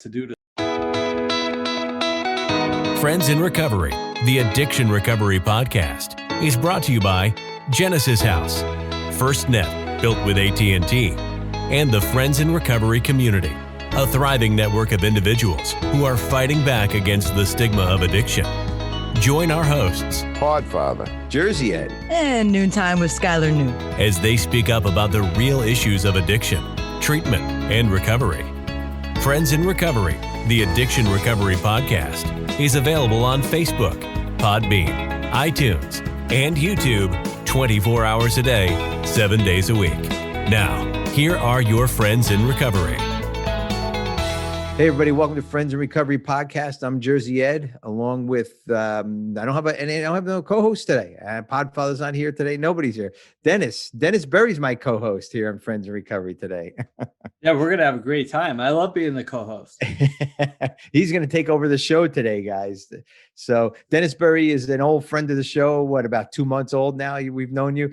to do to. Friends in Recovery, the Addiction Recovery Podcast, is brought to you by Genesis House, FirstNet, built with AT&T, and the Friends in Recovery community, a thriving network of individuals who are fighting back against the stigma of addiction. Join our hosts, Podfather, Jersey Ed, and Noontime with Skylar Noon, as they speak up about the real issues of addiction, treatment, and recovery. Friends in Recovery, the Addiction Recovery Podcast, is available on Facebook, Podbean, iTunes, and YouTube 24 hours a day, 7 days a week. Now, here are your friends in recovery. Hey, everybody. Welcome to Friends in Recovery Podcast. I'm Jersey Ed, along with, I don't have no co-host today. Podfather's not here today. Nobody's here. Dennis Berry's my co-host here on Friends in Recovery today. Yeah, we're going to have a great time. I love being the co-host. He's going to take over the show today, guys. So Dennis Berry is an old friend of the show. What, about 2 months old now? We've known you.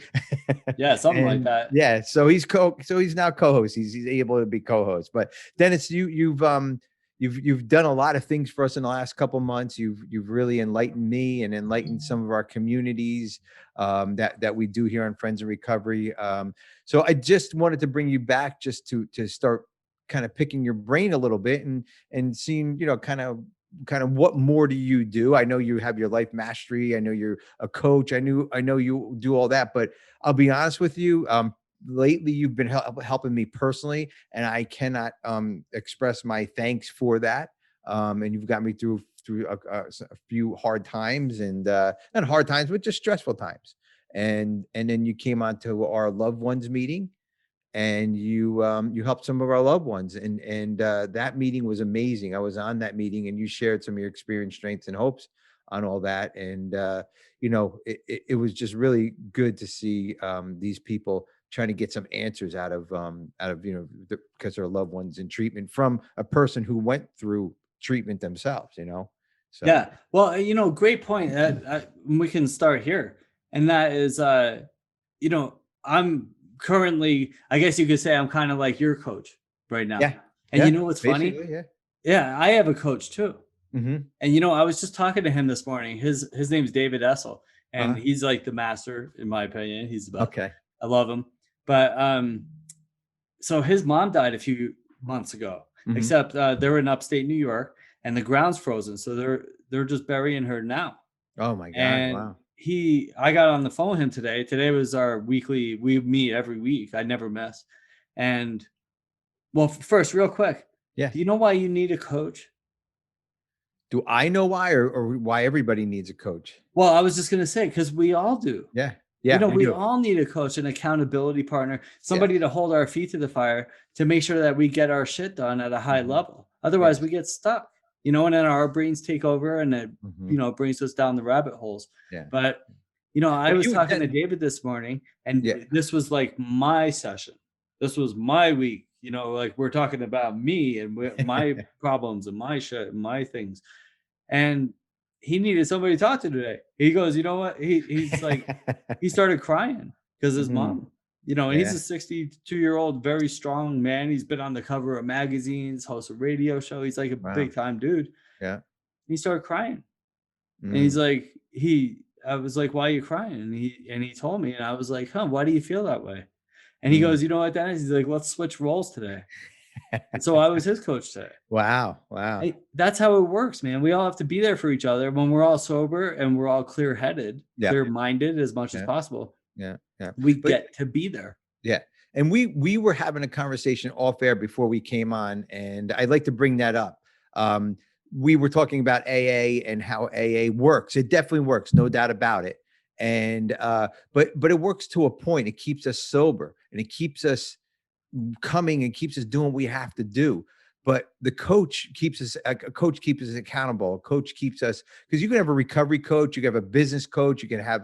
Yeah, something like that. Yeah. So he's now co-host. He's able to be co-host. But Dennis, you've done a lot of things for us in the last couple of months. You've really enlightened me and enlightened some of our communities that we do here on Friends in Recovery. So I just wanted to bring you back just to start kind of picking your brain a little bit and seeing, kind of what more do you do? I know you have your life mastery. I know you're a coach. I know you do all that, but I'll be honest with you. Lately, you've been helping me personally, and I cannot express my thanks for that. And you've got me through a few hard times, and not hard times, but just stressful times. And then you came on to our loved ones meeting, and you helped some of our loved ones, and that meeting was amazing. I was on that meeting, and you shared some of your experience, strengths, and hopes on all that. And it was just really good to see these people trying to get some answers out of because their loved ones in treatment from a person who went through treatment themselves. So yeah, well, great point. We can start here, and that is, I'm currently, I guess you could say, I'm kind of like your coach right now. Yeah. And yeah, you know what's funny? Yeah, I have a coach too. Mm-hmm. And I was just talking to him this morning. His name's David Essel, and he's like the master, in my opinion. He's the best. Okay. I love him. But so his mom died a few months ago, except they're in upstate New York, and the ground's frozen, so they're just burying her now. Oh my God! And wow. I got on the phone with him today. Today was our weekly. We meet every week. I never miss. And well, first, real quick, yeah. Do you know why you need a coach? Do I know why, or why everybody needs a coach? Well, I was just gonna say, because we all do. Yeah. Yeah, we all need a coach, an accountability partner, somebody to hold our feet to the fire to make sure that we get our shit done at a high level. Otherwise, we get stuck, and then our brains take over, and it, brings us down the rabbit holes. Yeah. But, I was talking to David this morning, and this was like my session. This was my week, like we're talking about me and my problems and my shit and my things. And he needed somebody to talk to today. He goes, you know what? He's like, he started crying because his mom, and he's a 62-year-old, very strong man. He's been on the cover of magazines, hosts a radio show. He's like a big time dude. Yeah. He started crying. And he's like, I was like, why are you crying? And he told me, and I was like, why do you feel that way? And he goes, you know what, Dennis? He's like, let's switch roles today. And so I was his coach today. Wow. That's how it works, man. We all have to be there for each other when we're all sober and we're all clear-headed, clear-minded as much as possible. Yeah. We get to be there. Yeah. And we were having a conversation off air before we came on, and I'd like to bring that up. We were talking about AA and how AA works. It definitely works, no doubt about it. And but it works to a point. It keeps us sober, and it keeps us coming and keeps us doing what we have to do. But the coach keeps us, a coach keeps us accountable. A coach keeps us, because you can have a recovery coach, you can have a business coach, you can have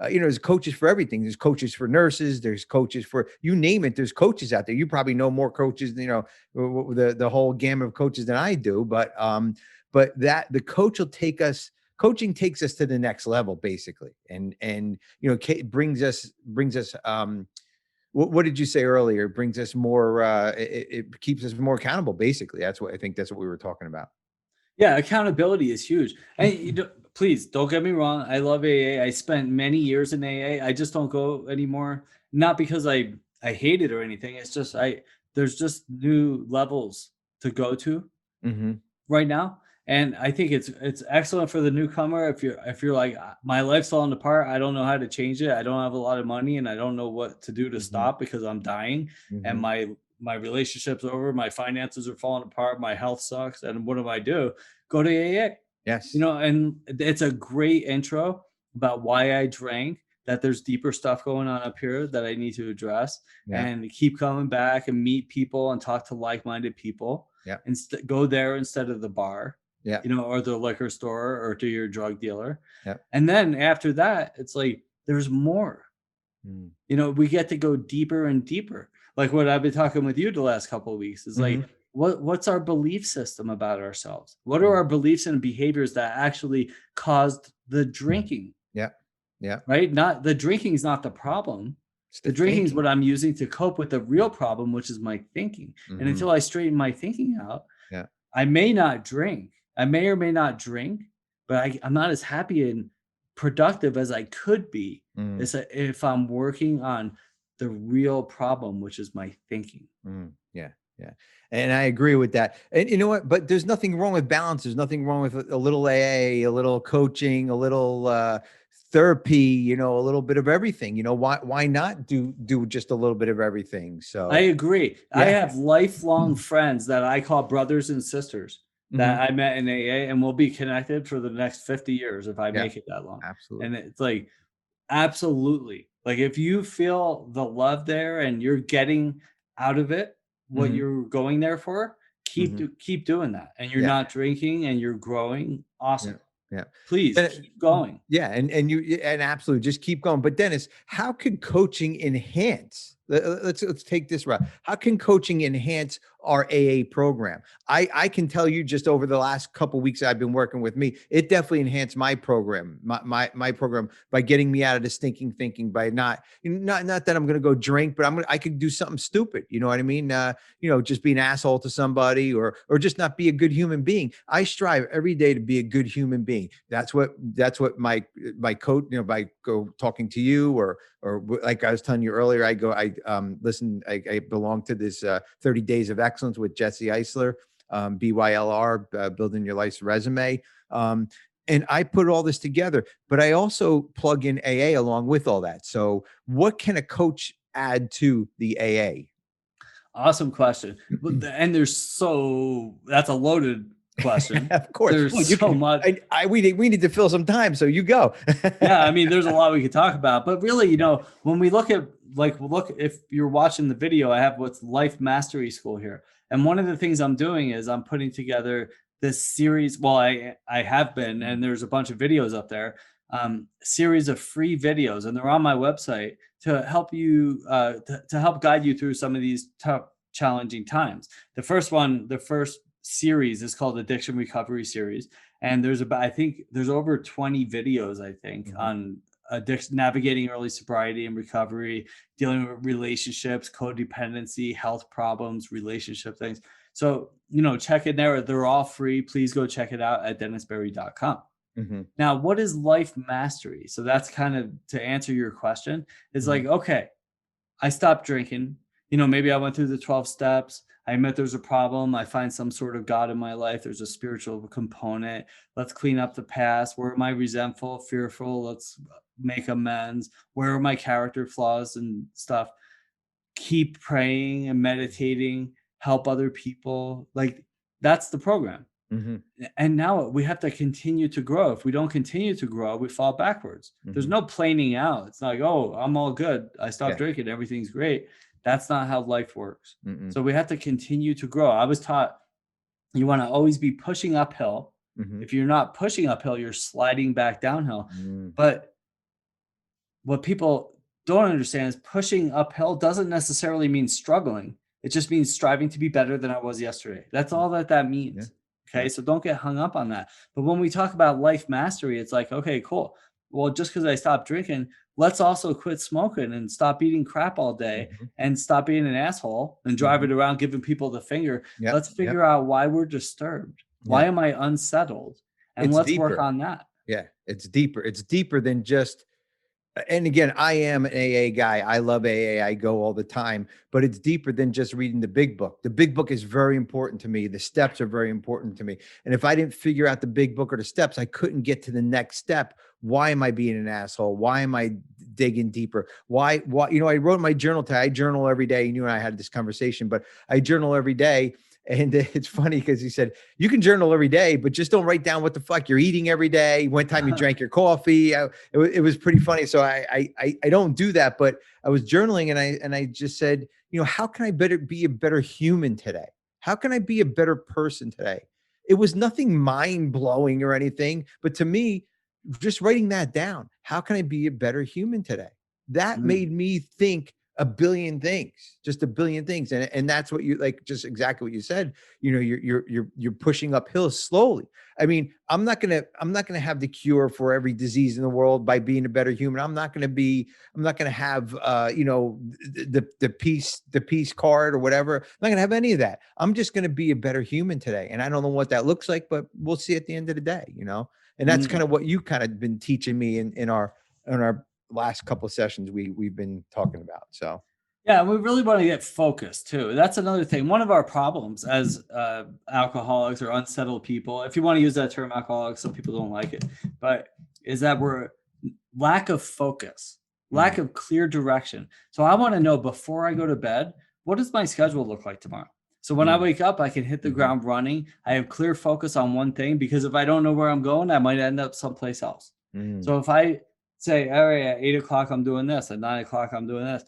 there's coaches for everything. There's coaches for nurses, there's coaches for, you name it, there's coaches out there. You probably know more coaches, the whole gamut of coaches than I do. But that the coach will take us, coaching takes us to the next level, basically. And brings us what did you say earlier? It brings us more, it keeps us more accountable, basically. That's what I think that's what we were talking about. Yeah, accountability is huge. And please don't get me wrong. I love AA. I spent many years in AA. I just don't go anymore. Not because I hate it or anything. It's just there's just new levels to go to Mm-hmm. right now. And I think it's excellent for the newcomer. If you're like, my life's falling apart, I don't know how to change it. I don't have a lot of money and I don't know what to do to stop because I'm dying and Mm-hmm. my relationship's over, my finances are falling apart, my health sucks, and what do I do? Go to AA. Yes. And it's a great intro about why I drank, that there's deeper stuff going on up here that I need to address, Yeah. and keep coming back and meet people and talk to like-minded people, Yeah. and go there instead of the bar, Yeah. or the liquor store or to your drug dealer. Yeah. And then after that, it's like there's more. Mm. We get to go deeper and deeper. Like what I've been talking with you the last couple of weeks is like, what's our belief system about ourselves? What are our beliefs and behaviors that actually caused the drinking? Yeah. Yeah. Right? Not the drinking is not the problem. The drinking is what I'm using to cope with the real problem, which is my thinking. And until I straighten my thinking out, yeah, I may not drink. I may or may not drink, but I'm not as happy and productive as I could be if I'm working on the real problem, which is my thinking. Yeah. Yeah. And I agree with that. And you know what? But there's nothing wrong with balance. There's nothing wrong with a little AA, a little coaching, a little therapy, a little bit of everything. Why not do just a little bit of everything? So I agree. Yeah. I have lifelong friends that I call brothers and sisters that I met in AA, and we'll be connected for the next 50 years if I make it that long. Absolutely. And it's like, absolutely. Like if you feel the love there and you're getting out of it what you're going there for, keep doing that. And you're not drinking and you're growing. Awesome. Yeah. Please keep going. Yeah. And absolutely just keep going. But Dennis, how can coaching enhance? Let's take this route. How can coaching enhance our AA program? I can tell you just over the last couple of weeks I've been working with me, it definitely enhanced my program, my program by getting me out of the stinking thinking, by not that I'm going to go drink, but I could do something stupid. You know what I mean? Just be an asshole to somebody or just not be a good human being. I strive every day to be a good human being. That's what my coach, by talking to you or like I was telling you earlier, I belong to this 30 Days of Excellence with Jesse Eisler, BYLR, Building Your Life's Resume. And I put all this together, but I also plug in AA along with all that. So what can a coach add to the AA? Awesome question. And that's a loaded question. Of course. There's so much. We need to fill some time. So you go. Yeah. I mean, there's a lot we could talk about, but really, when we look at if you're watching the video, I have what's Life Mastery School here. And one of the things I'm doing is I'm putting together this series. Well, I have been, and there's a bunch of videos up there, series of free videos, and they're on my website to help you, to help guide you through some of these tough, challenging times. The first series is called Addiction Recovery Series. And there's over 20 videos, I think, on addiction, navigating early sobriety and recovery, dealing with relationships, codependency, health problems, relationship things. So, check it there. They're all free. Please go check it out at dennisberry.com. Now, what is life mastery? So that's kind of to answer your question. It's like, okay, I stopped drinking. Maybe I went through the 12 steps. I admit there's a problem. I find some sort of God in my life. There's a spiritual component. Let's clean up the past. Where am I resentful, fearful? Let's make amends. Where are my character flaws and stuff? Keep praying and meditating. Help other people. Like, that's the program. And now we have to continue to grow. If we don't continue to grow, we fall backwards. There's no planing out. It's like, oh, I'm all good. I stopped drinking. Everything's great. That's not how life works. So we have to continue to grow. I was taught you want to always be pushing uphill. If you're not pushing uphill, you're sliding back downhill. But what people don't understand is pushing uphill doesn't necessarily mean struggling. It just means striving to be better than I was yesterday. That's all that means. Okay. So don't get hung up on that. But when we talk about life mastery, it's like, okay, cool. Well, just because I stopped drinking, let's also quit smoking and stop eating crap all day and stop being an asshole and driving around giving people the finger. Let's figure out why we're disturbed. Why am I unsettled? And let's work on that. Yeah, it's deeper. It's deeper than just, and again, I am an AA guy. I love AA. I go all the time, but it's deeper than just reading the big book. The big book is very important to me. The steps are very important to me. And if I didn't figure out the big book or the steps, I couldn't get to the next step. Why am I being an asshole? Why am I digging deeper? Why, you know, I wrote in my journal today. I journal every day. You and I had this conversation, but I journal every day. And it's funny because he said, you can journal every day, but just don't write down what the fuck you're eating every day. One time you drank your coffee. It was pretty funny. So I don't do that, but I was journaling and I just said, you know, how can I be a better human today? How can I be a better person today? It was nothing mind blowing or anything, but to me, just writing that down, how can I be a better human today? That made me think a billion things, just a billion things. And that's what you like, just exactly what you said. You know, you're pushing uphill slowly. I mean, I'm not going to have the cure for every disease in the world by being a better human. I'm not going to have, you know, the peace card or whatever. I'm not going to have any of that. I'm just going to be a better human today. And I don't know what that looks like, but we'll see at the end of the day, you know? And that's kind of what you kind of been teaching me in our last couple of sessions we've been talking about. So yeah, we really want to get focused too. That's another thing. One of our problems as alcoholics or unsettled people, if you want to use that term alcoholics, some people don't like it, but is that we're lack of focus, lack of clear direction. So I want to know before I go to bed, what does my schedule look like tomorrow? So when I wake up, I can hit the ground running. I have clear focus on one thing, because if I don't know where I'm going, I might end up someplace else. So if I say, all right, at 8 o'clock, I'm doing this. At 9 o'clock, I'm doing this.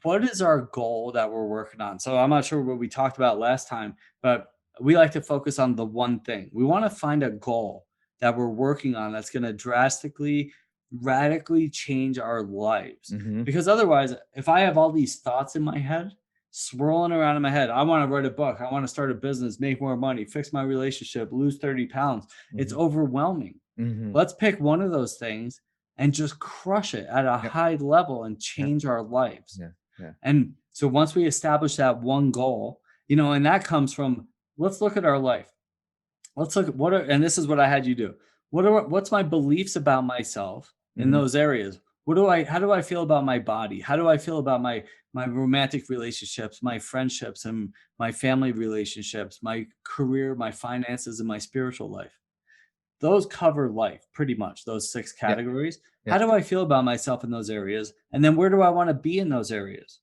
What is our goal that we're working on? So I'm not sure what we talked about last time, but we like to focus on the one thing. We want to find a goal that we're working on that's going to drastically, radically change our lives. Because otherwise, if I have all these thoughts in my head, swirling around in my head, I want to write a book, I want to start a business, make more money, fix my relationship, lose 30 pounds. It's overwhelming. Let's pick one of those things and just crush it at a high level and change our lives. And so once we establish that one goal, you know, and that comes from, let's look at our life. Let's look at and this is what I had you do. What's my beliefs about myself in those areas? How do I feel about my body? How do I feel about my romantic relationships, my friendships, and my family relationships, my career, my finances, and my spiritual life? Those cover life pretty much, those 6 categories. How do I feel about myself in those areas? And then where do I want to be in those areas?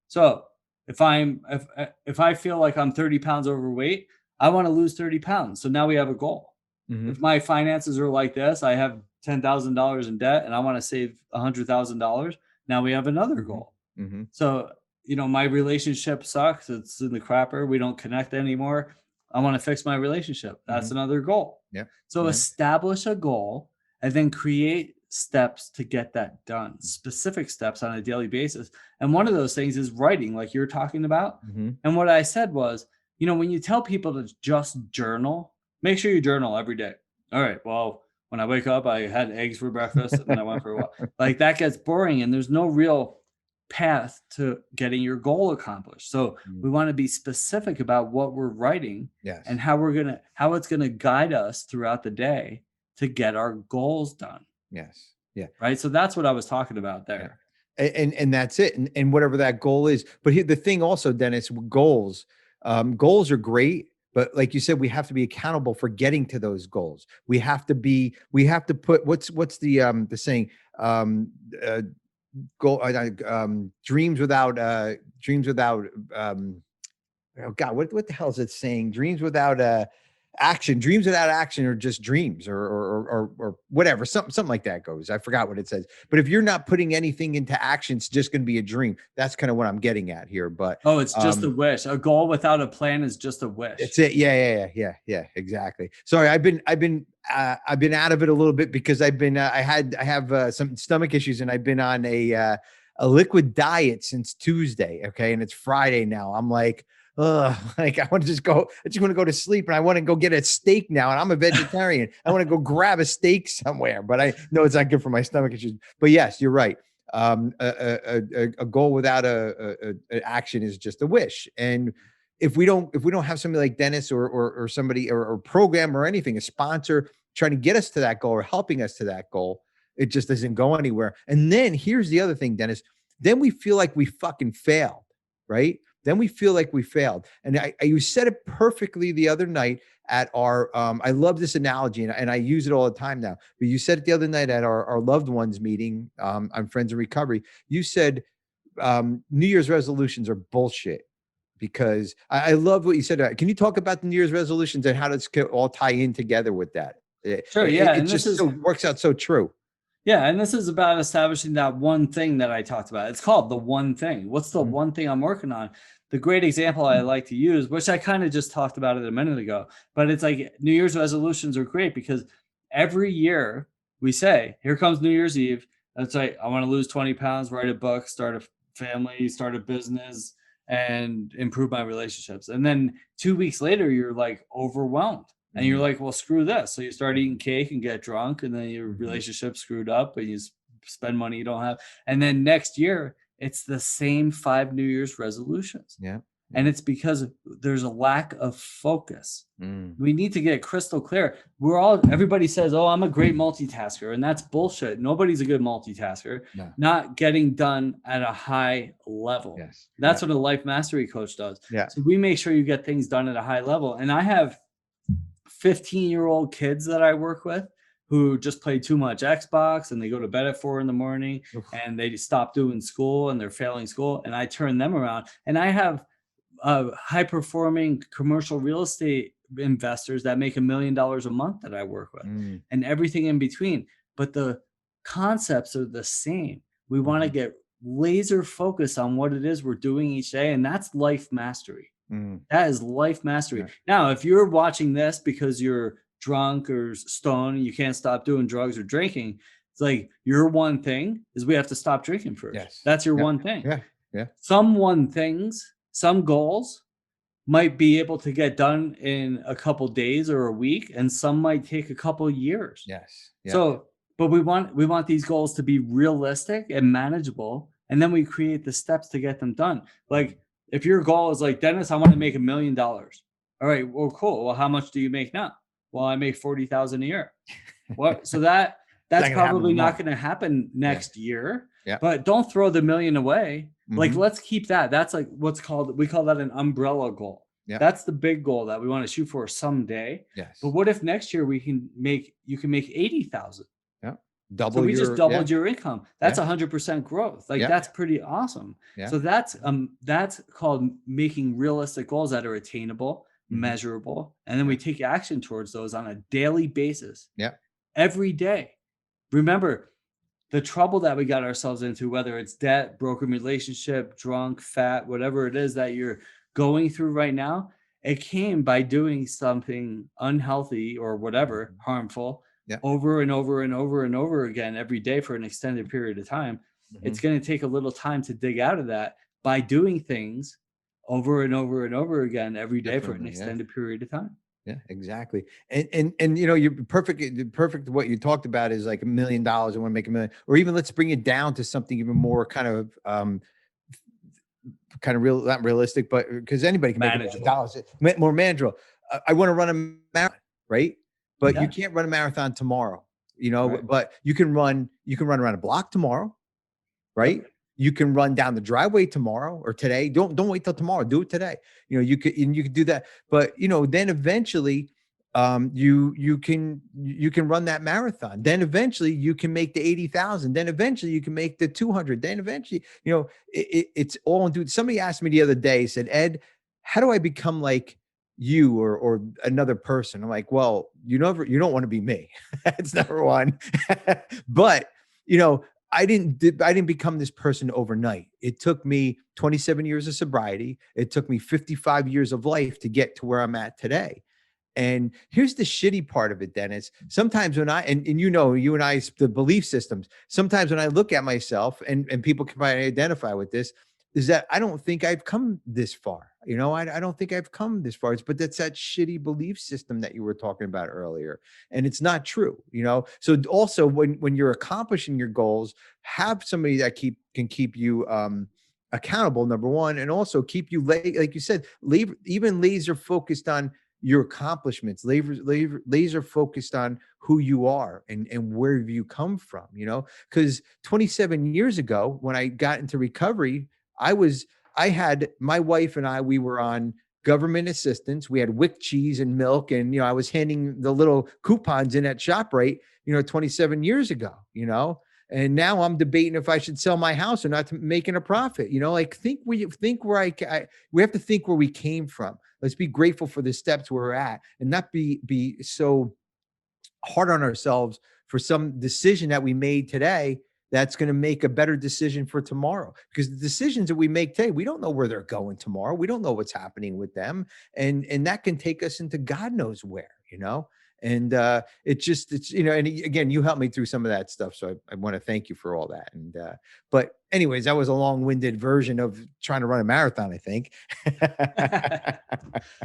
So if I feel like I'm 30 pounds overweight, I want to lose 30 pounds. So now we have a goal. If my finances are like this, I have $10,000 in debt and I want to save $100,000. Now we have another goal. So, you know, my relationship sucks. It's in the crapper. We don't connect anymore. I want to fix my relationship. That's another goal. So establish a goal and then create steps to get that done, specific steps on a daily basis. And one of those things is writing, like you're talking about. And what I said was, you know, when you tell people to just journal, make sure you journal every day. All right, well, when I wake up, I had eggs for breakfast and then I went for a walk. Like that gets boring and there's no real path to getting your goal accomplished. So we want to be specific about what we're writing and how it's going to guide us throughout the day to get our goals done. Right. So that's what I was talking about there. And that's it. And whatever that goal is. But here, the thing also, Dennis, goals are great. But like you said, we have to be accountable for getting to those goals. We have to put, what's the saying, dreams without oh God, what the hell is it saying? Dreams without action are just dreams or whatever, something like that goes. I forgot what it says, but if you're not putting anything into action, it's just going to be a dream. That's kind of what I'm getting at here. But it's just a wish. A goal without a plan is just a wish. It's it. Yeah, exactly. Sorry, I've been out of it a little bit because I have some stomach issues and I've been on a liquid diet since Tuesday. Okay. And it's Friday now. I'm like, like I want to just go, I just want to go to sleep and I want to go get a steak now. And I'm a vegetarian. I want to go grab a steak somewhere, but I know it's not good for my stomach issues. But yes, you're right. A goal without a action is just a wish. And if we don't have somebody like Dennis or somebody or a program or anything, a sponsor trying to get us to that goal or helping us to that goal, it just doesn't go anywhere. And then here's the other thing, Dennis, then we feel like we fucking failed, right? Then we feel like we failed. And you said it perfectly the other night at our, I love this analogy and I use it all the time now, but you said it the other night at our loved ones meeting on Friends in Recovery. You said New Year's resolutions are bullshit. Because I love what you said. Can you talk about the New Year's resolutions and how does all tie in together with that? Sure. Yeah. It just works out so true. Yeah. And this is about establishing that one thing that I talked about. It's called the one thing. What's the one thing I'm working on? The great example I like to use, which I kind of just talked about it a minute ago, but it's like New Year's resolutions are great because every year we say, here comes New Year's Eve. It's like, I want to lose 20 pounds, write a book, start a family, start a business, and improve my relationships. And then 2 weeks later, you're like overwhelmed and you're like, well, screw this. So you start eating cake and get drunk and then your relationship screwed up and you spend money you don't have. And then next year, it's the same 5 New Year's resolutions. Yeah. And it's because there's a lack of focus. We need to get crystal clear. Everybody says, oh, I'm a great multitasker. And that's bullshit. Nobody's a good multitasker. No. Not getting done at a high level. Yes. That's what a life mastery coach does. Yeah. So we make sure you get things done at a high level. And I have 15-year-old kids that I work with who just play too much Xbox and they go to bed at 4 a.m. and they stop doing school and they're failing school. And I turn them around. And I have high-performing commercial real estate investors that make $1 million a month that I work with and everything in between. But the concepts are the same. We want to get laser focused on what it is we're doing each day. And that's life mastery. That is life mastery. Yeah. Now, if you're watching this because you're drunk or stoned and you can't stop doing drugs or drinking, it's like your one thing is we have to stop drinking first. Yes. That's your one thing. Yeah. Yeah. Some goals might be able to get done in a couple days or a week, and some might take a couple years. Yes. Yeah. So, but we want these goals to be realistic and manageable, and then we create the steps to get them done. Like if your goal is like, Dennis, I want to make $1 million. All right, well, cool. Well, how much do you make now? Well, I make 40,000 a year. What? So that's probably not going to happen next year. Yeah. But don't throw the $1 million away. Like, let's keep that. That's like we call that an umbrella goal. Yeah. That's the big goal that we want to shoot for someday. Yes. But what if next year you can make 80,000? Yeah. Just doubled your income. That's 100% growth. Like that's pretty awesome. Yeah. So that's called making realistic goals that are attainable, measurable, and then we take action towards those on a daily basis. Yeah. Every day. Remember, the trouble that we got ourselves into, whether it's debt, broken relationship, drunk, fat, whatever it is that you're going through right now, it came by doing something unhealthy or whatever, harmful, over and over and over and over again every day for an extended period of time. It's going to take a little time to dig out of that by doing things over and over and over again every day for an extended period of time. Yeah, exactly. And you know, you're perfect. What you talked about is like $1 million. I want to make $1 million, or even let's bring it down to something even more kind of real, not realistic, but because anybody can make $1 million, more manageable. I want to run a marathon, right? But you can't run a marathon tomorrow, you know, but you can run around a block tomorrow, right? Okay. You can run down the driveway tomorrow or today. Don't wait till tomorrow. Do it today. You know, you could do that. But you know, then eventually, you can run that marathon. Then eventually you can make the 80,000. Then eventually you can make the 200. Then eventually, you know, it's all in. Somebody asked me the other day, said, Ed, how do I become like you or another person? I'm like, well, you don't want to be me. That's number one. But you know, I didn't become this person overnight. It took me 27 years of sobriety. It took me 55 years of life to get to where I'm at today. And here's the shitty part of it, Dennis. Sometimes when and you know, you and I, the belief systems, sometimes when I look at myself and people can probably identify with this, is that I don't think I've come this far. I don't think I've come this far. But that's that shitty belief system that you were talking about earlier. And it's not true, So also when you're accomplishing your goals, have somebody that can keep you accountable, number one, and also keep you like you said, even laser focused on your accomplishments, laser focused on who you are and where you come from, because 27 years ago, when I got into recovery, I had my wife and we were on government assistance. We had WIC cheese and milk. And, I was handing the little coupons in at ShopRite, 27 years ago, and now I'm debating if I should sell my house or not to making a profit, we have to think where we came from. Let's be grateful for the steps we're at and not be so hard on ourselves for some decision that we made today that's going to make a better decision for tomorrow. Because the decisions that we make today, we don't know where they're going tomorrow. We don't know what's happening with them. And that can take us into God knows where, and and again, you helped me through some of that stuff. So I want to thank you for all that. And, but anyways, that was a long-winded version of trying to run a marathon, I think.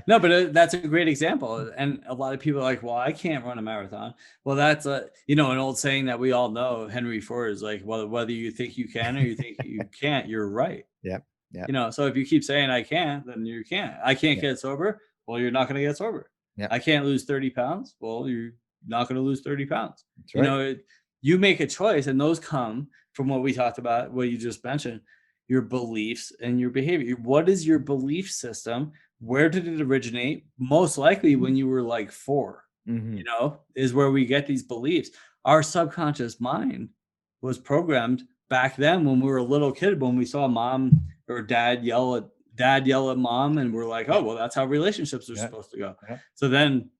No, but that's a great example. And a lot of people are like, well, I can't run a marathon. Well, that's an old saying that we all know. Henry Ford is like, well, whether you think you can or you think you can't, you're right. Yep. Yeah. So if you keep saying I can't, then you can't. I can't get sober. Well, you're not going to get sober. Yeah. I can't lose 30 pounds. Well, you're not going to lose 30 pounds. That's right. You make a choice, and those come from what we talked about, what you just mentioned, your beliefs and your behavior. What is your belief system? Where did it originate? Most likely when you were like 4, is where we get these beliefs. Our subconscious mind was programmed back then when we were a little kid, when we saw mom or dad yell at mom, and we're like, oh, well, that's how relationships are supposed to go. Yeah. So then,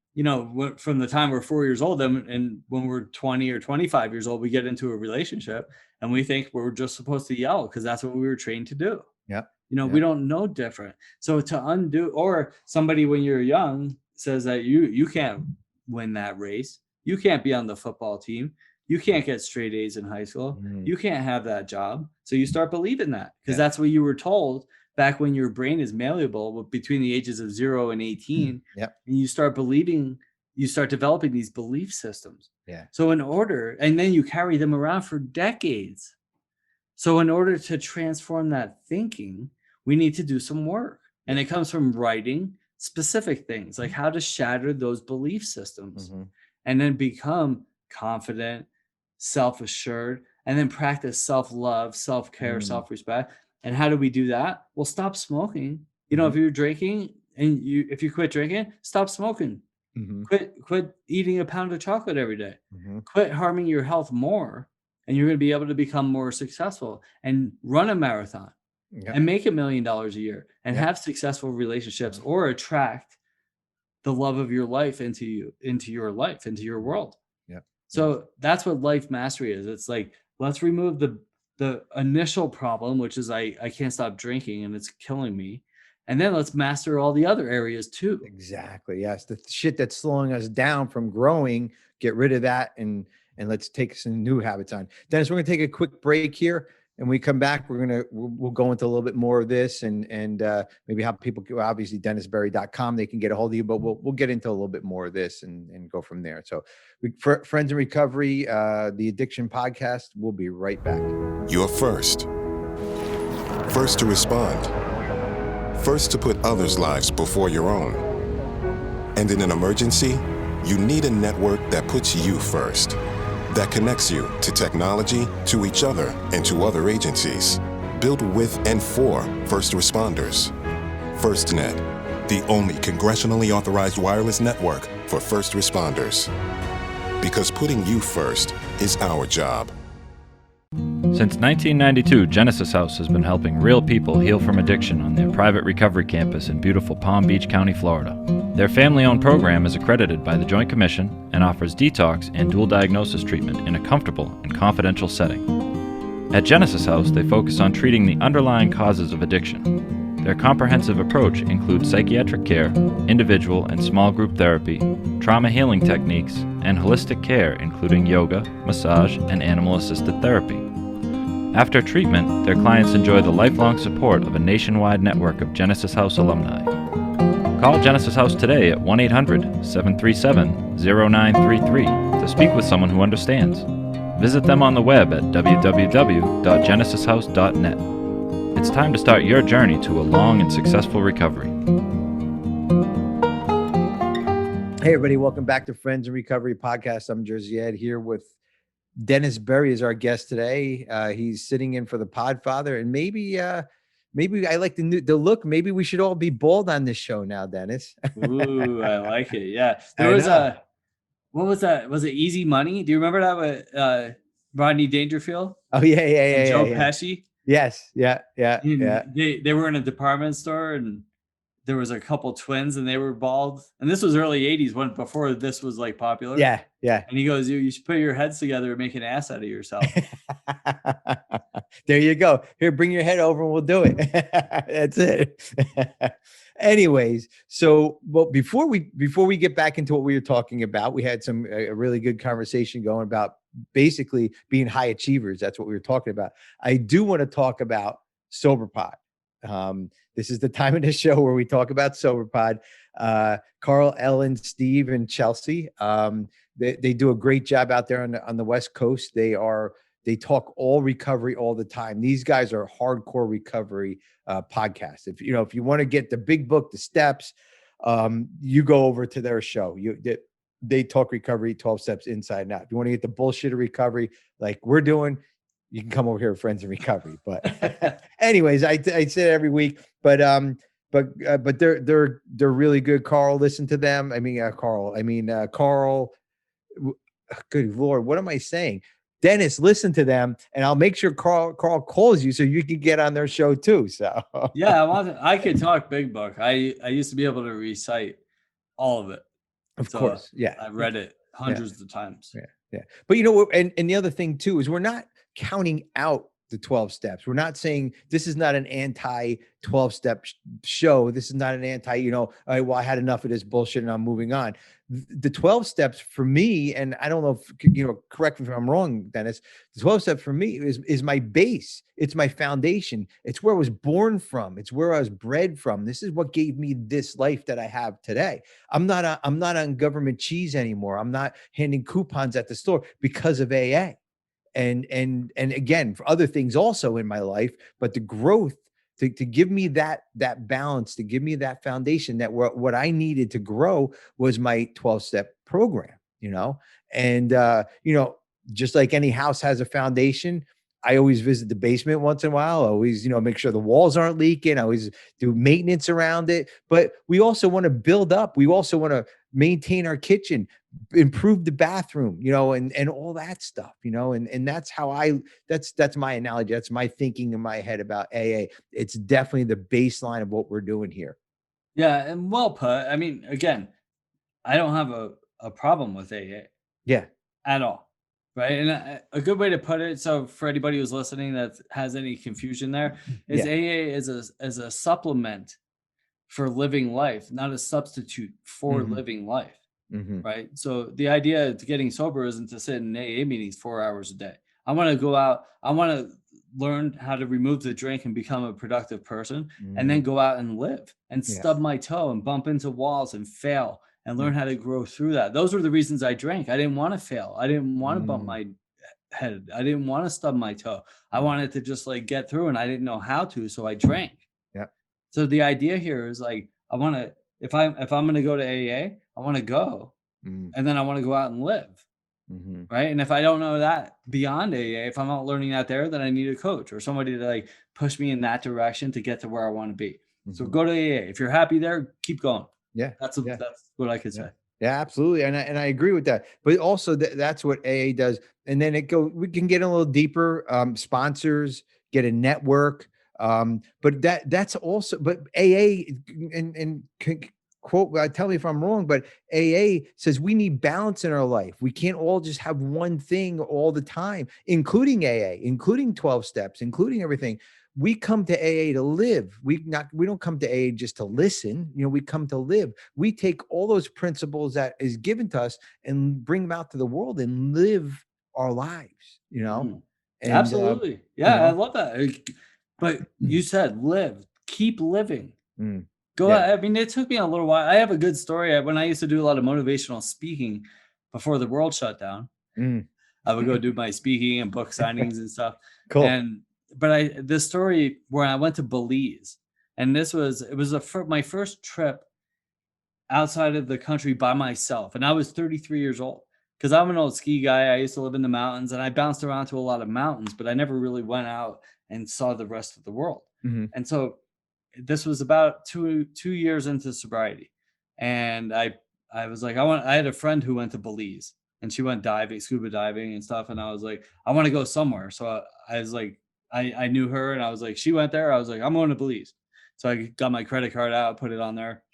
from the time we're 4 years old, and when we're 20 or 25 years old, we get into a relationship and we think we're just supposed to yell because that's what we were trained to do. Yeah. We don't know different. So to undo, or somebody when you're young says that you can't win that race. You can't be on the football team. You can't get straight A's in high school. You can't have that job. So you start believing that because that's what you were told back when your brain is malleable between the ages of 0 and 18. Yep. And you start developing these belief systems. Yeah. So and then you carry them around for decades. So in order to transform that thinking, we need to do some work. And it comes from writing specific things, like how to shatter those belief systems and then become confident, self-assured, and then practice self-love, self-care, self-respect. And how do we do that? Well, stop smoking. If you're drinking and if you quit drinking, stop smoking. Quit eating a pound of chocolate every day. Quit harming your health more, and you're going to be able to become more successful and run a marathon and make $1 million a year and have successful relationships or attract the love of your life into your life, into your world. So that's what life mastery is. It's like, let's remove the initial problem, which is I can't stop drinking and it's killing me. And then let's master all the other areas too. Exactly. Yes. The shit that's slowing us down from growing, get rid of that and let's take some new habits on. Dennis, we're going to take a quick break here. And when we come back, we'll go into a little bit more of this and maybe how people go, obviously dennisberry.com, they can get a hold of you, but we'll get into a little bit more of this and go from there. So Friends in Recovery, the Addiction Podcast, we'll be right back. You're first to respond, first to put others' lives before your own. And in an emergency, you need a network that puts you first. That connects you to technology, to each other, and to other agencies. Built with and for first responders. FirstNet, the only congressionally authorized wireless network for first responders. Because putting you first is our job. Since 1992, Genesis House has been helping real people heal from addiction on their private recovery campus in beautiful Palm Beach County, Florida. Their family-owned program is accredited by the Joint Commission and offers detox and dual diagnosis treatment in a comfortable and confidential setting. At Genesis House, they focus on treating the underlying causes of addiction. Their comprehensive approach includes psychiatric care, individual and small group therapy, trauma healing techniques, and holistic care including yoga, massage, and animal-assisted therapy. After treatment, their clients enjoy the lifelong support of a nationwide network of Genesis House alumni. Call Genesis House today at 1-800-737-0933 to speak with someone who understands. Visit them on the web at www.genesishouse.net. It's time to start your journey to a long and successful recovery. Hey, everybody. Welcome back to Friends in Recovery Podcast. I'm Jersey Ed here with Dennis Berry as our guest today. He's sitting in for the Podfather, and maybe I like the look. Maybe we should all be bald on this show now, Dennis. Ooh, I like it. Yeah. There was what was that? Was it Easy Money? Do you remember that with Rodney Dangerfield? Oh, yeah. And Joe Pesci? Yes. Yeah. They were in a department store, and there was a couple twins, and they were bald. And this was early 80s, when before this was like popular. Yeah. And he goes, you should put your heads together and make an ass out of yourself. There you go. Here, bring your head over and we'll do it. That's it. Anyways, so before we get back into what we were talking about, we had a really good conversation going about basically being high achievers. That's what we were talking about. I do want to talk about SoberPod. This is the time of the show where we talk about SoberPod. Carl, Ellen, Steve, and Chelsea. They do a great job out there on the West Coast. They talk all recovery all the time. These guys are hardcore recovery podcasts. If you want to get the big book, the steps, you go over to their show. They talk recovery 12 steps inside and out. If you want to get the bullshit of recovery like we're doing, you can come over here with Friends in Recovery. But anyways, I say it every week, but they're really good. Carl, listen to them. Carl, good Lord, what am I saying? Dennis, listen to them, and I'll make sure Carl calls you so you can get on their show too. So yeah, I could talk big book. I used to be able to recite all of it. Of course. Yeah. I've read it hundreds of times. Yeah. But you know what? And the other thing too is we're not counting out the 12 steps. We're not saying this is not an anti 12 step show. This is not an anti, all right, well, I had enough of this bullshit and I'm moving on. The 12 steps for me, and I don't know if, correct me if I'm wrong, Dennis, the 12 steps for me is my base. It's my foundation. It's where I was born from. It's where I was bred from. This is what gave me this life that I have today. I'm not on government cheese anymore. I'm not handing coupons at the store because of AA. And again, for other things also in my life, but the growth to give me that balance, to give me that foundation, that what I needed to grow was my 12-step program, and just like any house has a foundation, I always visit the basement once in a while. I always, make sure the walls aren't leaking. I always do maintenance around it. But we also want to build up. We also want to maintain our kitchen, improve the bathroom, and all that stuff, and that's how that's my analogy. That's my thinking in my head about AA. It's definitely the baseline of what we're doing here. Yeah. And well put. I mean, again, I don't have a problem with AA. Yeah. At all. Right. And a good way to put it, so for anybody who's listening that has any confusion there, is AA is a supplement for living life, not a substitute for living life. Right. So the idea of getting sober isn't to sit in AA meetings 4 hours a day. I want to go out. I want to learn how to remove the drink and become a productive person, and then go out and live and stub my toe and bump into walls and fail and learn how to grow through that. Those were the reasons I drank. I didn't want to fail. I didn't want to bump my head. I didn't want to stub my toe. I wanted to just get through, and I didn't know how to, so I drank. Yeah. So the idea here is I want to, if I'm going to go to AA, I want to go, and then I want to go out and live. Right. And if I don't know that beyond AA, if I'm not learning that there, then I need a coach or somebody to push me in that direction to get to where I want to be. So go to AA. If you're happy there, keep going. Yeah. That's what I could say. Yeah, absolutely. And I agree with that. But also that's what AA does. And then we can get a little deeper, sponsors, get a network. But that's also, but AA and quote, tell me if I'm wrong, but AA says we need balance in our life. We can't all just have one thing all the time, including AA, including 12 steps, including everything. We come to AA to live. We don't come to AA just to listen. We come to live. We take all those principles that is given to us and bring them out to the world and live our lives, And, Absolutely. Yeah, I love that. But you said keep living. Go yeah. ahead. I mean, it took me a little while. I have a good story. When I used to do a lot of motivational speaking before the world shut down, I would go do my speaking and book signings and stuff. Cool. But this story where I went to Belize, and it was my first trip outside of the country by myself. And I was 33 years old because I'm an old ski guy. I used to live in the mountains and I bounced around to a lot of mountains, but I never really went out and saw the rest of the world. And so this was about two years into sobriety. And I was like, I had a friend who went to Belize and she went diving, scuba diving and stuff. And I was like, I want to go somewhere. So I was like, I knew her and I was like, she went there. I was like, I'm going to Belize. So I got my credit card out, put it on there.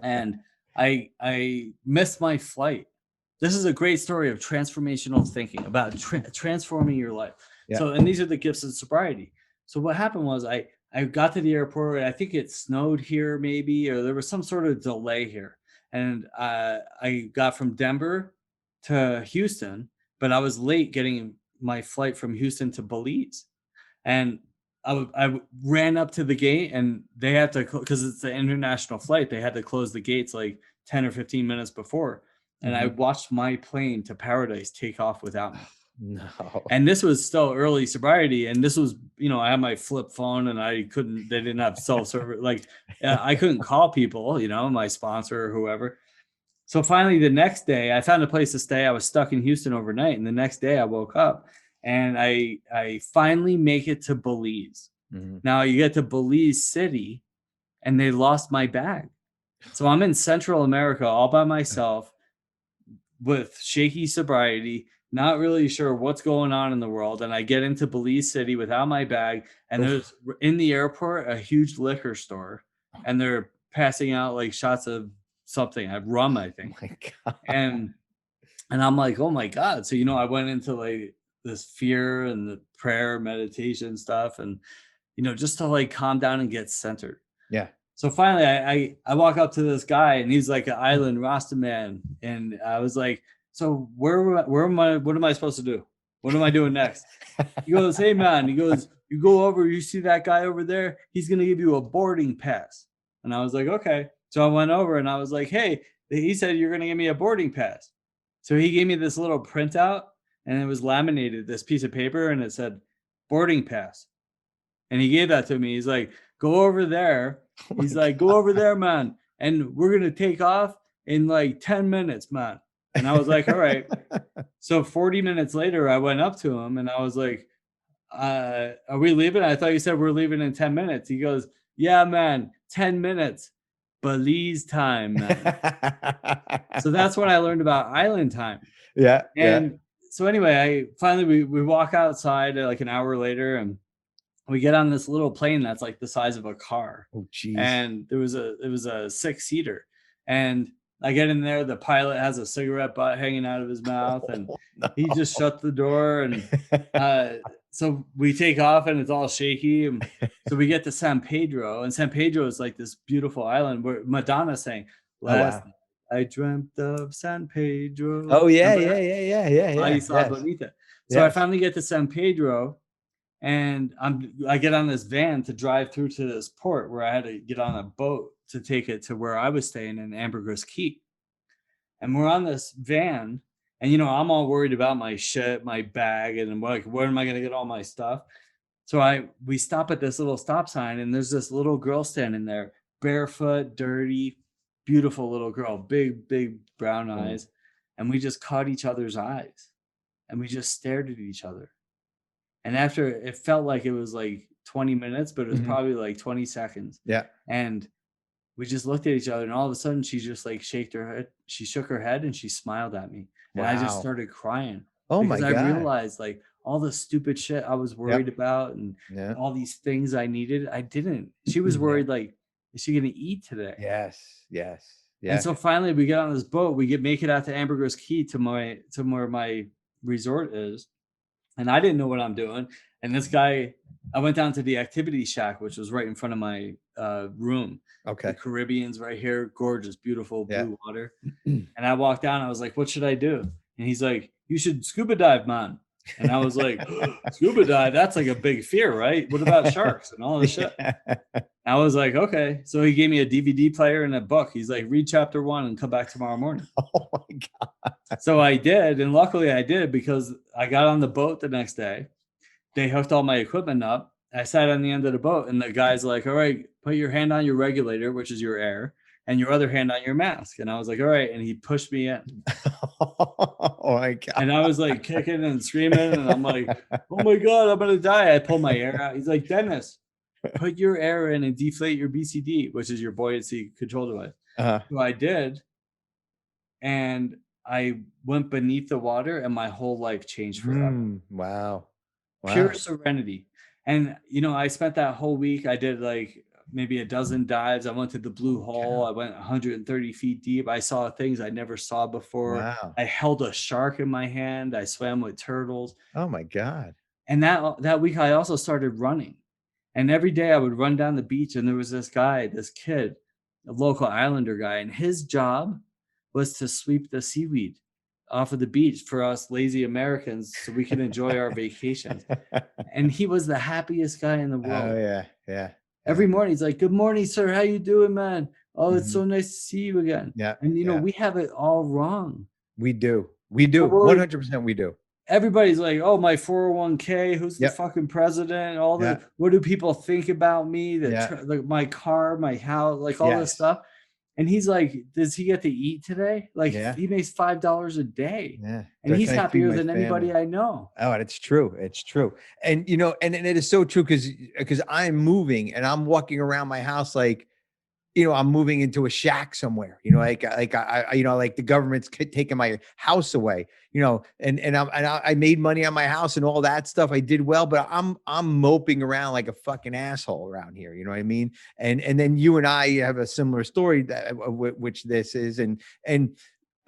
And I missed my flight. This is a great story of transformational thinking about transforming your life. Yeah. So, and these are the gifts of sobriety. So what happened was I got to the airport. I think it snowed here maybe, or there was some sort of delay here. And I got from Denver to Houston, but I was late getting my flight from Houston to Belize. And I ran up to the gate and they had to, because it's an international flight, they had to close the gates like 10 or 15 minutes before. And I watched my plane to paradise take off without me. No. And this was still early sobriety. And this was, I had my flip phone and they didn't have self-service. Like I couldn't call people, my sponsor or whoever. So finally the next day I found a place to stay. I was stuck in Houston overnight. And the next day I woke up and I finally make it to Belize. Now you get to Belize City and they lost my bag. So I'm in Central America all by myself with shaky sobriety, not really sure what's going on in the world. And I get into Belize City without my bag. And there's in the airport, a huge liquor store. And they're passing out like shots of something, rum, I think. Oh my God. And I'm like, oh my God. So, I went into like this fear and the prayer meditation stuff and, just to like calm down and get centered. Yeah. So finally I walk up to this guy and he's like an island Rasta man. And I was like, so where am I, what am I supposed to do? What am I doing next? He goes, hey man, he goes, you go over, you see that guy over there? He's going to give you a boarding pass. And I was like, okay. So I went over and I was like, hey, he said, you're going to give me a boarding pass. So he gave me this little printout and it was laminated, this piece of paper, and it said boarding pass. And he gave that to me. He's like, go over there. He's like, go over there, man. And we're going to take off in like 10 minutes, man. And I was like, all right. So 40 minutes later, I went up to him and I was like, are we leaving? I thought you said we're leaving in 10 minutes. He goes, yeah, man, 10 minutes. Belize time, man. So that's when I learned about island time. Yeah. And so anyway, we walk outside like an hour later and we get on this little plane that's like the size of a car. Oh, geez. And it was a 6-seater. And I get in there, the pilot has a cigarette butt hanging out of his mouth and he just shut the door. And so we take off and it's all shaky. And so we get to San Pedro, and San Pedro is like this beautiful island where Madonna sang, last night I dreamt of San Pedro. Oh yeah. Isla Bonita. So I finally get to San Pedro. And I get on this van to drive through to this port where I had to get on a boat to take it to where I was staying in Ambergris Key. And we're on this van and, I'm all worried about my shit, my bag, and I'm like, where am I going to get all my stuff? So we stop at this little stop sign and there's this little girl standing there, barefoot, dirty, beautiful little girl, big, big brown eyes. And we just caught each other's eyes and we just stared at each other. And after, it felt like it was like 20 minutes, but it was probably like 20 seconds. Yeah. And we just looked at each other and all of a sudden she just like shook her head. She shook her head and she smiled at me. And I just started crying. Oh my God. I realized like all the stupid shit I was worried about and all these things I needed, I didn't. She was worried like, is she going to eat today? Yes. Yeah. And so finally we get on this boat, make it out to Ambergris Key to where my resort is. And I didn't know what I'm doing. And this guy, I went down to the activity shack, which was right in front of my room. Okay. The Caribbean's right here. Gorgeous, beautiful blue water. And I walked down. I was like, what should I do? And he's like, you should scuba dive, man. And I was like, scuba dive, that's like a big fear, right? What about sharks and all this shit? I was like, okay. So he gave me a DVD player and a book. He's like, read chapter 1 and come back tomorrow morning. Oh my God. So I did. And luckily I did, because I got on the boat the next day. They hooked all my equipment up. I sat on the end of the boat, and the guy's like, all right, put your hand on your regulator, which is your air, and your other hand on your mask. And I was like, all right. And he pushed me in. Oh my God. And I was like kicking and screaming. And I'm like, oh my God, I'm going to die. I pulled my air out. He's like, Dennis, put your air in and deflate your BCD, which is your buoyancy control device. So I did. And I went beneath the water, and my whole life changed forever. Wow. Pure serenity. And, you know, I spent that whole week. I did like maybe a dozen dives. I went to the blue hole. I went 130 feet deep. I saw things I never saw before. Wow. I held a shark in my hand. I swam with turtles. Oh my God. And that week I also started running. And every day I would run down the beach, and there was this guy, this kid, a local islander guy, and his job was to sweep the seaweed off of the beach for us lazy Americans so we can enjoy our vacations. And he was the happiest guy in the world. Oh yeah. Yeah. Every morning he's like, good morning, sir. How you doing, man? Oh, it's so nice to see you again. Yeah. And you know, we have it all wrong. We do. 100% we do. Everybody's like, oh, my 401k, who's the fucking president? All the, what do people think about me? Like my car, my house, like all this stuff. And he's like, does he get to eat today? Like he makes $5 a day. Yeah. And he's happier than anybody I know. Oh, and it's true. It's true. And you know, and it is so true, because I'm moving and I'm walking around my house like, you know, I'm moving into a shack somewhere, you know, like I you know, like the government's taking my house away, you know, and I made money on my house and all that stuff. I did well, but I'm moping around like a fucking asshole around here. You know what I mean? And then you and I have a similar story which this is, and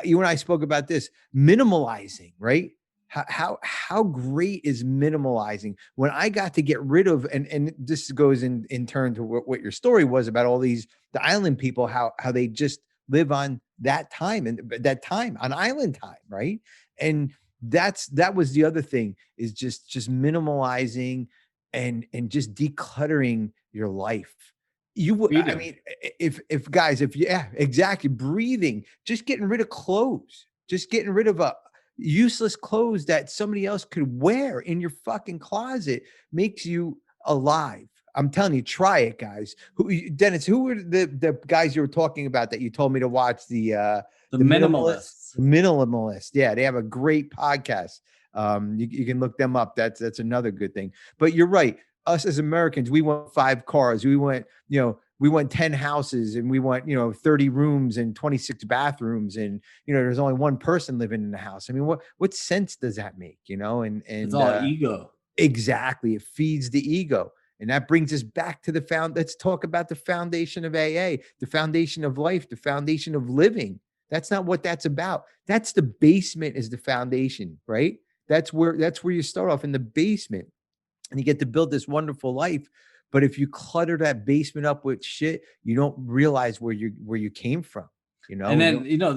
you and I spoke about this minimalizing, right? How great is minimalizing? When I got to get rid of, and this goes in turn to what your story was about all the island people, how they just live on that time and that time on island time, right? And that was the other thing, is just minimalizing and just decluttering your life. I mean, if exactly, breathing, just getting rid of clothes, just getting rid of useless clothes that somebody else could wear in your fucking closet makes you alive. I'm telling you, try it, guys. Dennis, who were the guys you were talking about that you told me to watch? The Minimalists. Minimalist. Yeah, they have a great podcast. You can look them up. That's another good thing. But you're right. Us as Americans, we want 5 cars. We want, you know, we want 10 houses, and we want, you know, 30 rooms and 26 bathrooms. And, you know, there's only one person living in the house. I mean, what sense does that make? You know, and it's all ego. Exactly. It feeds the ego. And that brings us back to let's talk about the foundation of AA, the foundation of life, the foundation of living. That's not what that's about. That's the basement is the foundation, right? That's where you start off, in the basement, and you get to build this wonderful life. But if you clutter that basement up with shit, you don't realize where you came from, you know? And then, you know,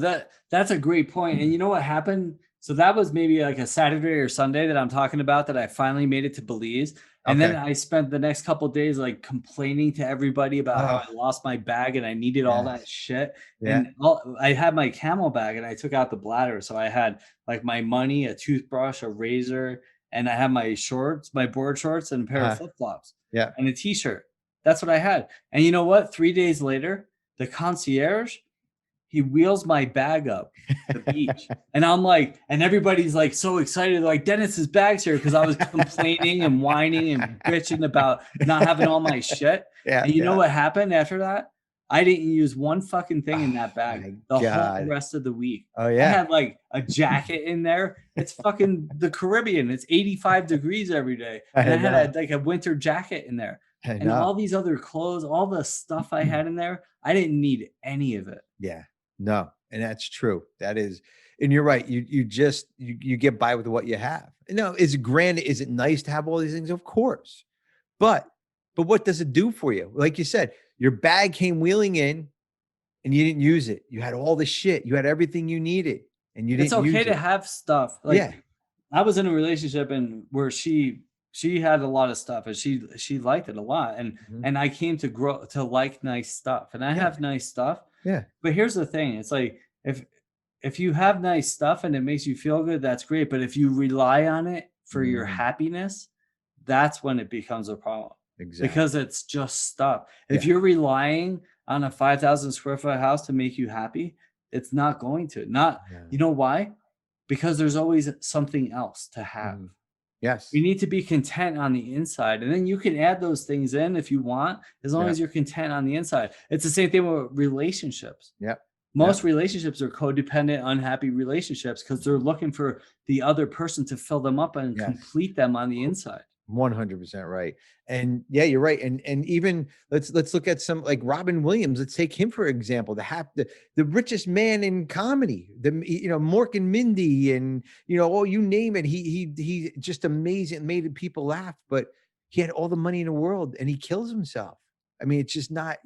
that's a great point. And you know what happened? So that was maybe like a Saturday or Sunday that I'm talking about, that I finally made it to Belize. And then I spent the next couple of days like complaining to everybody about how I lost my bag and I needed all that shit. Yeah. And I had my camel bag, and I took out the bladder. So I had like my money, a toothbrush, a razor, and I had my shorts, my board shorts, and a pair of flip-flops. Yeah. And a t-shirt. That's what I had. And you know what? 3 days later, the concierge, he wheels my bag up the beach. And I'm like, and everybody's like so excited, like, Dennis's bag's here, because I was complaining and whining and bitching about not having all my shit. Yeah, and you know what happened after that? I didn't use one fucking thing in that bag the whole rest of the week. Oh yeah. I had like a jacket in there. It's fucking the Caribbean. It's 85 degrees every day. And I had like a winter jacket in there. And all these other clothes, all the stuff I had in there, I didn't need any of it. Yeah. No. And that's true. That is, and you're right. You just get by with what you have. No, is it nice to have all these things? Of course. But what does it do for you? Like you said, your bag came wheeling in and you didn't use it. You had all the shit. You had everything you needed and you didn't use it. It's okay to have stuff. Like, I was in a relationship and where she had a lot of stuff and she liked it a lot. And I came to grow to like nice stuff. And I have nice stuff. Yeah. But here's the thing. It's like if you have nice stuff and it makes you feel good, that's great. But if you rely on it for your happiness, that's when it becomes a problem. Exactly. Because it's just stuff. If you're relying on a 5,000 square foot house to make you happy, it's not going to. You know why? Because there's always something else to have. Yes. You need to be content on the inside. And then you can add those things in if you want, as long as you're content on the inside. It's the same thing with relationships. Yep. Most relationships are codependent, unhappy relationships because they're looking for the other person to fill them up and complete them on the inside. 100% right. And yeah, you're right. And even let's look at some like Robin Williams. Let's take him for example. The richest man in comedy. Mork and Mindy, and you name it. He just amazing, made people laugh. But he had all the money in the world, and he kills himself. I mean, it's just not.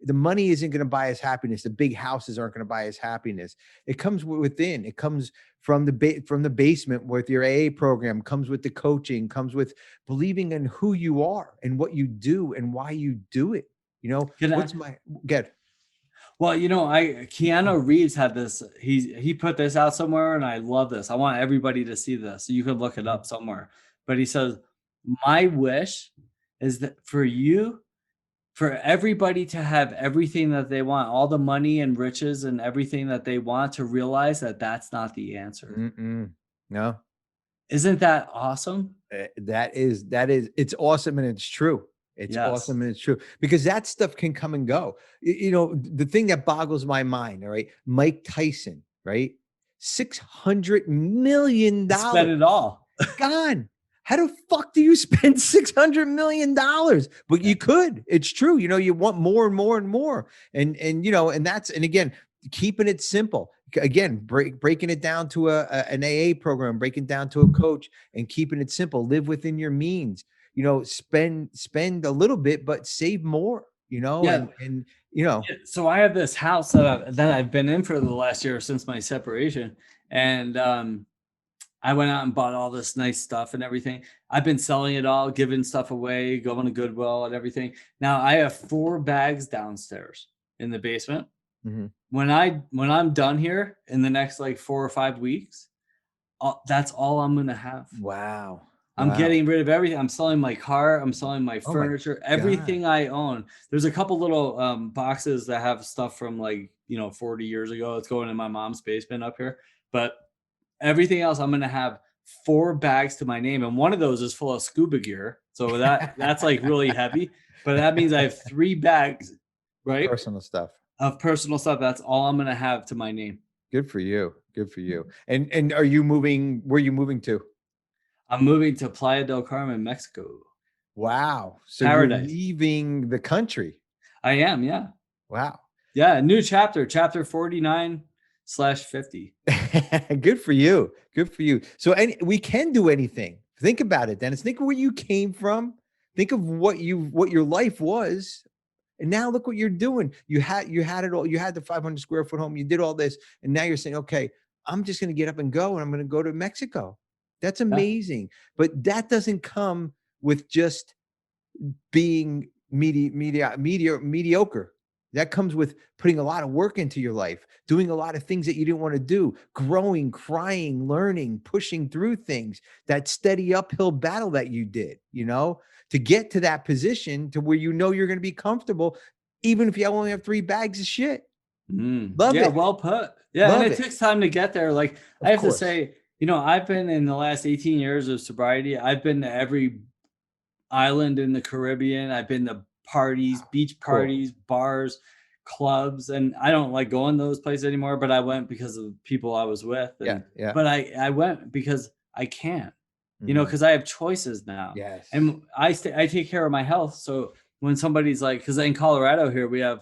The money isn't going to buy his happiness. The big houses aren't going to buy his happiness. It comes within. It comes from the basement with your AA program, comes with the coaching, comes with believing in who you are and what you do and why you do it. Good. Well, Keanu Reeves had this, he put this out somewhere and I love this. I want everybody to see this. So you can look it up somewhere. But he says, my wish is that for everybody to have everything that they want, all the money and riches and everything that they want, to realize that that's not the answer. No. Isn't that awesome? That is, it's awesome. And it's true. It's awesome. And it's true, because that stuff can come and go. The thing that boggles my mind. All right. Mike Tyson, right? $600 million. Spend it all. Gone. How the fuck do you spend $600 million? But you could. It's true. You want more and more and more. And again, keeping it simple. Again, breaking it down to an AA program, breaking down to a coach, and keeping it simple. Live within your means. Spend a little bit, but save more. So I have this house that I've been in for the last year since my separation, and I went out and bought all this nice stuff and everything. I've been selling it all, giving stuff away, going to Goodwill and everything. Now I have 4 bags downstairs in the basement. When I'm done here in the next like 4 or 5 weeks, that's all I'm going to have. Wow. I'm getting rid of everything. I'm selling my car. I'm selling my furniture, everything I own. There's a couple little boxes that have stuff from 40 years ago. It's going in my mom's basement up here. But everything else, I'm going to have 4 bags to my name. And one of those is full of scuba gear. So that's like really heavy. But that means I have 3 bags, right? Personal stuff. Of personal stuff. That's all I'm going to have to my name. Good for you. Good for you. And are you moving? Where are you moving to? I'm moving to Playa del Carmen, Mexico. Wow. So Paradise. You're leaving the country. I am. Yeah. Wow. Yeah. New chapter 49/50. Good for you. Good for you. So we can do anything. Think about it, Dennis. Think of where you came from. Think of what your life was. And now look what you're doing. You had it all. You had the 500 square foot home. You did all this. And now you're saying, okay, I'm just going to get up and go, and I'm going to go to Mexico. That's amazing. But that doesn't come with just being mediocre. That comes with putting a lot of work into your life, doing a lot of things that you didn't want to do, growing, crying, learning, pushing through things, that steady uphill battle that you did, to get to that position to where you're going to be comfortable, even if you only have 3 bags of shit. Love it. Well put. Yeah. Love and it takes time to get there. Like I have to say, I've been in the last 18 years of sobriety. I've been to every island in the Caribbean. I've been to parties, beach parties, bars, clubs, and I don't like going to those places anymore, but I went because of the people I was with. But I went because I can, because I have choices now. Yes. And I take care of my health. So when somebody's like, because in Colorado here, we have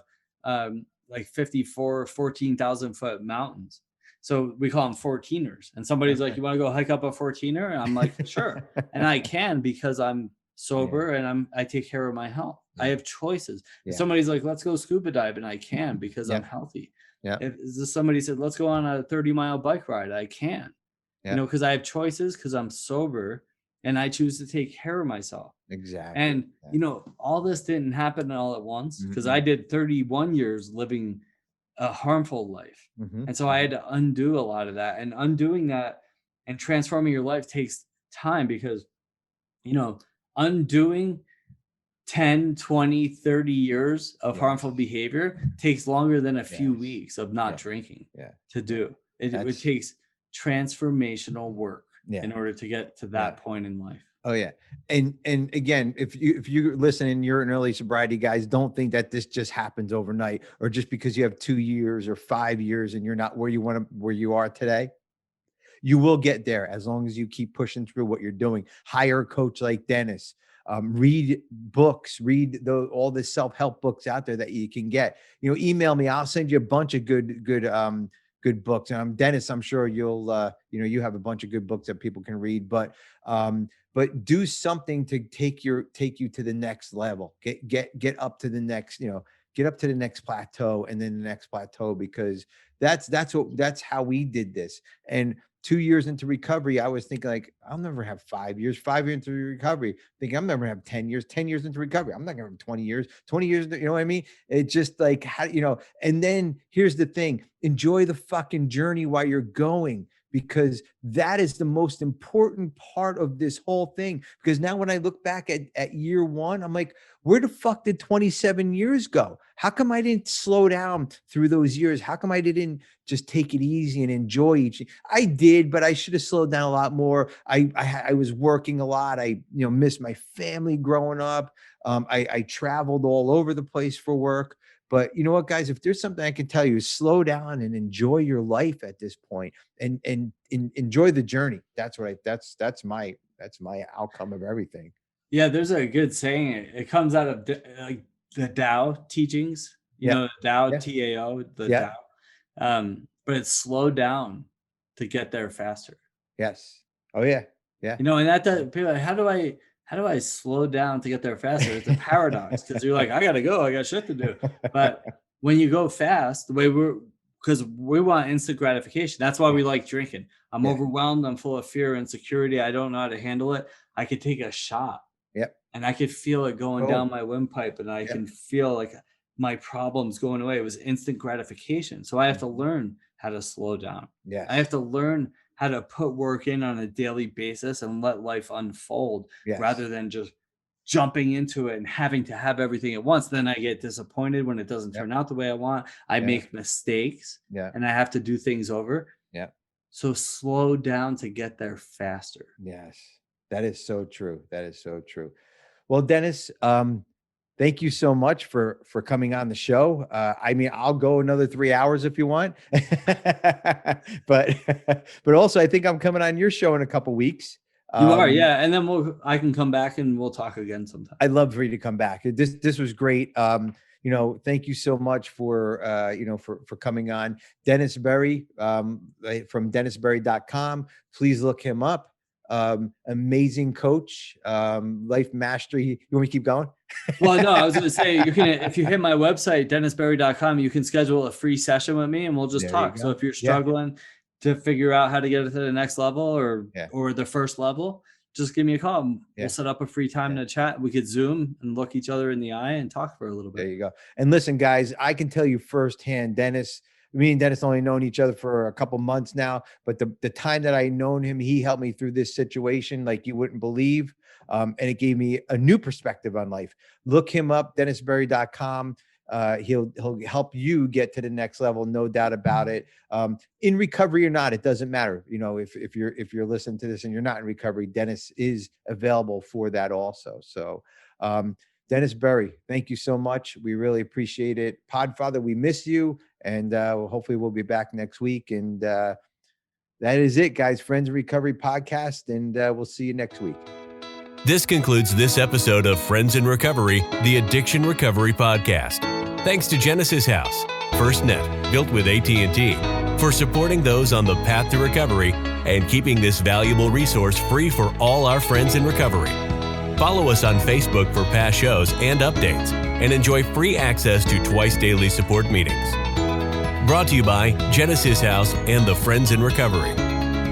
like 14,000 foot mountains. So we call them 14ers. And somebody's like, you want to go hike up a 14er? And I'm like, sure. And I can, because I'm sober and I take care of my health. I have choices. If somebody's like, let's go scuba dive, and I can, because I'm healthy. If somebody said, let's go on a 30-mile bike ride, I can. you know, because I have choices, because I'm sober and I choose to take care of myself. Exactly. And, you know, all this didn't happen all at once, because I did 31 years living a harmful life. And so I had to undo a lot of that, and undoing that and transforming your life takes time, because, you know, undoing 10, 20, 30 years of harmful behavior takes longer than a few weeks of not drinking to do. It takes transformational work in order to get to that point in life. Oh yeah. And again, if you listen and you're in early sobriety, guys, don't think that this just happens overnight, or just because you have 2 years or 5 years and you're not where you are today. You will get there as long as you keep pushing through what you're doing. Hire a coach like Dennis. Read books, all the self-help books out there that you can get. You know, email me. I'll send you a bunch of good books. And Dennis, I'm sure you'll, you have a bunch of good books that people can read, but do something to take you to the next level. Get up to the next, get up to the next plateau, and then the next plateau, because that's how we did this. And 2 years into recovery, I was thinking like, I'll never have 5 years. 5 years into recovery, thinking I'm never have 10 years. 10 years into recovery, I'm not gonna have 20 years. 20 years, you know what I mean? It's just like, how, and then here's the thing: enjoy the fucking journey while you're going, because that is the most important part of this whole thing. Because now when I look back at year one, I'm like, where the fuck did 27 years go? How come I didn't slow down through those years? How come I didn't just take it easy and enjoy each? I did, but I should have slowed down a lot more. I was working a lot. I missed my family growing up. I traveled all over the place for work. But you know what, guys, if there's something I can tell you, is slow down and enjoy your life at this point, and enjoy the journey. That's my outcome of everything. Yeah, there's a good saying. It comes out of the Tao teachings, the Tao, Tao, the Tao. But it's slow down to get there faster. Yes. Oh yeah. Yeah. And that people are like, how do I slow down to get there faster? It's a paradox, because you're like, I gotta go, I got shit to do. But when you go fast, the way because we want instant gratification. That's why we like drinking. I'm overwhelmed. I'm full of fear and insecurity. I don't know how to handle it. I could take a shot. Yep. And I could feel it going down my windpipe, and I can feel like my problems going away. It was instant gratification. So I have to learn how to slow down. Yeah. I have to learn how to put work in on a daily basis and let life unfold, rather than just jumping into it and having to have everything at once. Then I get disappointed when it doesn't turn out the way I want. I make mistakes, and I have to do things over. Yeah. So slow down to get there faster. Yes. That is so true. That is so true. Well, Dennis, thank you so much for coming on the show. I mean, I'll go another 3 hours if you want, but also I think I'm coming on your show in a couple weeks. You are, yeah. And then I can come back and we'll talk again sometime. I'd love for you to come back. This was great. Thank you so much for coming on. Dennis Berry, from dennisberry.com. Please look him up. Amazing coach, life mastery. You want me to keep going? Well, no, I was going to say, if you hit my website, dennisberry.com, you can schedule a free session with me and we'll just talk. So if you're struggling to figure out how to get it to the next level or the first level, just give me a call. We'll set up a free time to chat. We could Zoom and look each other in the eye and talk for a little bit. There you go. And listen, guys, I can tell you firsthand, me and Dennis only known each other for a couple months now, but the time that I known him, he helped me through this situation like you wouldn't believe. And it gave me a new perspective on life. Look him up, dennisberry.com. He'll help you get to the next level, no doubt about it. In recovery or not, it doesn't matter. If you're listening to this and you're not in recovery, Dennis is available for that also. So, Dennis Berry, thank you so much. We really appreciate it. Podfather, we miss you, and hopefully we'll be back next week. And that is it, guys. Friends in Recovery podcast, and we'll see you next week. This concludes this episode of Friends in Recovery, the Addiction Recovery Podcast. Thanks to Genesis House, FirstNet, built with AT&T, for supporting those on the path to recovery and keeping this valuable resource free for all our friends in recovery. Follow us on Facebook for past shows and updates, and enjoy free access to twice daily support meetings. Brought to you by Genesis House and the Friends in Recovery.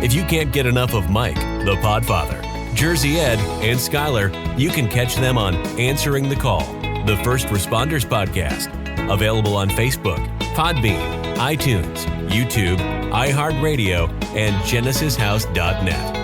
If you can't get enough of Mike, the Podfather, Jersey Ed, and Skylar, you can catch them on Answering the Call, the First Responders Podcast, available on Facebook, Podbean, iTunes, YouTube, iHeartRadio, and GenesisHouse.net.